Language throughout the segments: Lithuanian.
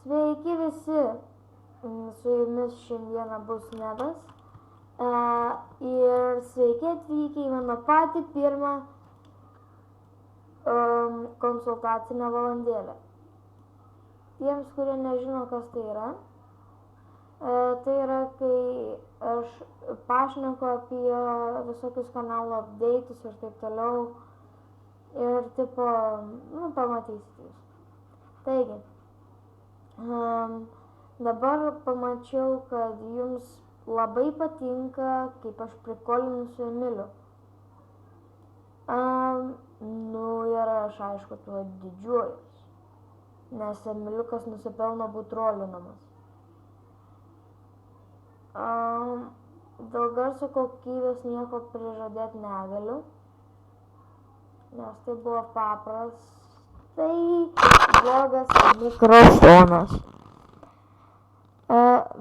Sveiki visi, su jumis šiandieną bus Nedas ir sveiki atvykę į mano patį pirmą konsultacinę valandėlę. Tiems, kurie nežino, kas tai yra, kai aš pašneku apie visokius kanalo updates ir taip toliau ir pamatysite jūs. Taigi, dabar pamačiau, kad jums labai patinka, kaip aš prikolinu su Emiliu. Ir aš aišku tuo didžiuojuosi, nes Emiliukas nusipelno būt trolinamas. Dėl garso kokybės nieko prižadėti negaliu, nes tai buvo paprastai blogas mikrofonas.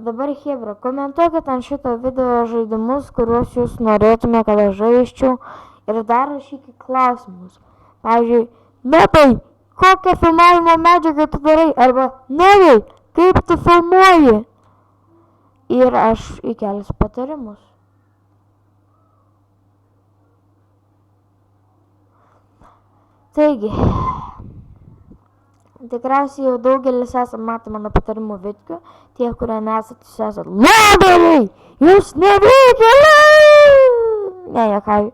Dabar chebra, komentuokit ant šito video žaidimus, kuriuos jūs norėtume, kad aš žaisčiau, ir dar rašykit klausimus. Pavyzdžiui, Nedai, kokią filmavimo medžiagą tu darai? Arba, Nedai, kaip tu filmuoji? Ir aš įkelsiu patarimus. Taigi, tikriausiai jau daugelis esate matę mano patarimų video. Tie, kurie nesate, jūs esate loderiai! Jūs nevykėliai! Ne, juokauju.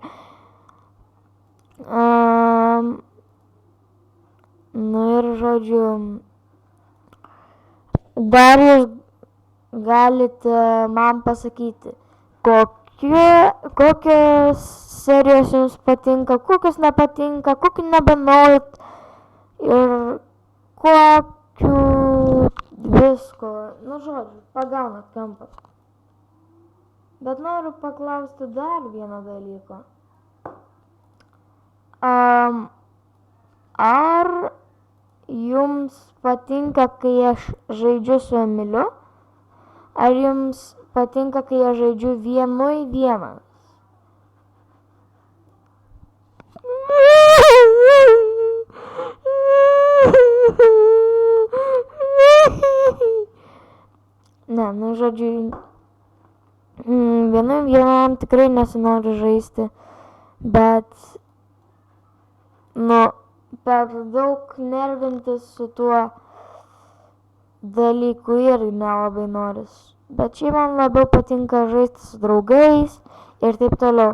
Ir žodžiu, dar jūs galite man pasakyti, kokios serijos jums patinka, kokios nepatinka, kokių nebenorit ir kokių visko. Žodžiu, pagaunat kampą. Bet noriu paklausti dar vieną dalyką. Ar jums patinka, kai aš žaidžiu su Emiliu? Ar jums patinka, kai aš žaidžiu 1-1? Ne, žodžiu, 1-1 tikrai nesinori žaisti, bet, per daug nervintis su tuo dalyku irgi nelabai noris. Bet šiaip man labiau patinka žaisti su draugais ir taip toliau.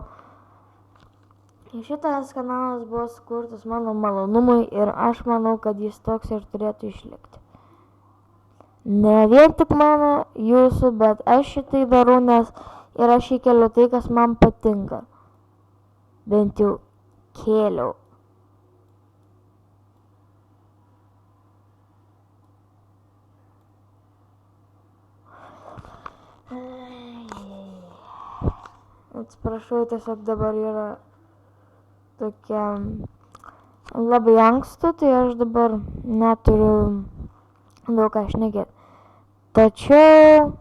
Šitas kanalas buvo sukurtas mano malonumui ir aš manau, kad jis toks ir turėtų išlikti. Ne vien tik mano, jūsų, bet aš šitai darau, nes ir aš įkeliu tai, kas man patinka. Bent jau kėliau. Atsiprašau, tiesiog dabar yra tokia labai ankstu, tai aš dabar neturiu daug ką šnekėti. Tačiau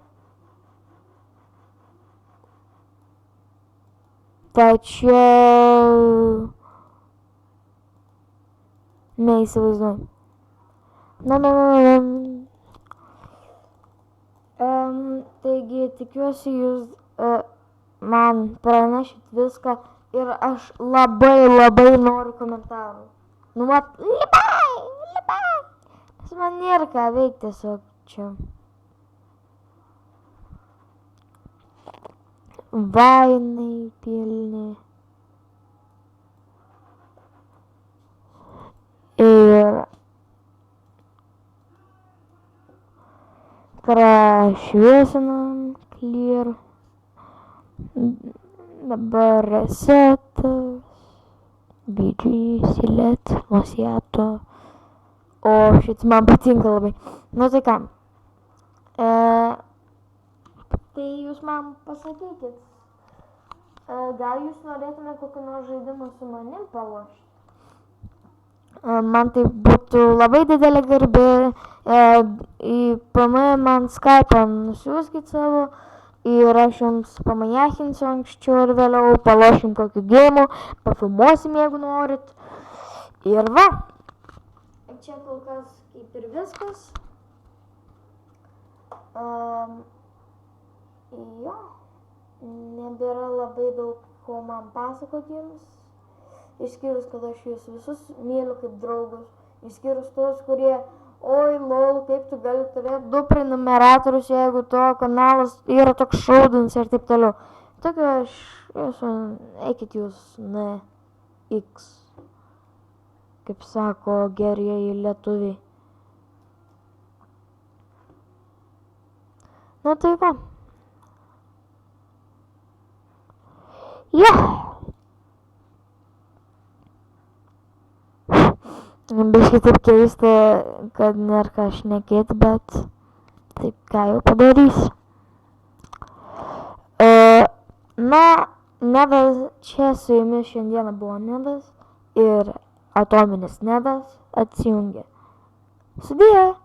neįsivaizduoju. Taigi, tikiuosi jūs man pranešit viską ir aš labai noriu komentarų. Lipai! Nes man nėra ką veikti tiesiog čia. Vainai pilni. Ir prašviesinam clear. Dabar resetas, BG, select, Mosiato. O šitas man patinka labai. Tai ką? Tai jūs man pasakykit. Gal jūs norėtumėte kokį nors žaidimą su manim palošti? Man tai būtų labai didelė garbė. Į PM man Skype'ą nusiųskit savo. Ir aš jums pamajachinsiu anksčiau ir vėliau, palošim kokių gėjimų, pafilmuosim, jeigu norit. Ir va. Čia kol kas kaip ir viskas. Jo, nebėra labai daug ko man pasakoti jums, išskyrus, kad aš jūs visus myliu kaip draugus, išskyrus tos, kurie, oi, lol, kaip tu gali turėti 2 prenumeratorius, jeigu to kanalas yra toks šaudins ir taip toliau. Tokio aš esu, eikit jūs, ne, X, kaip sako gerieji lietuviai. Na tai va. Jo. Biškai taip keista, kad nėra ką šnekėti, bet taip ką jau padarysiu. Na, Nedas, čia su jumis šiandieną buvo Nedas ir atominis Nedas atsijungė. Sudie!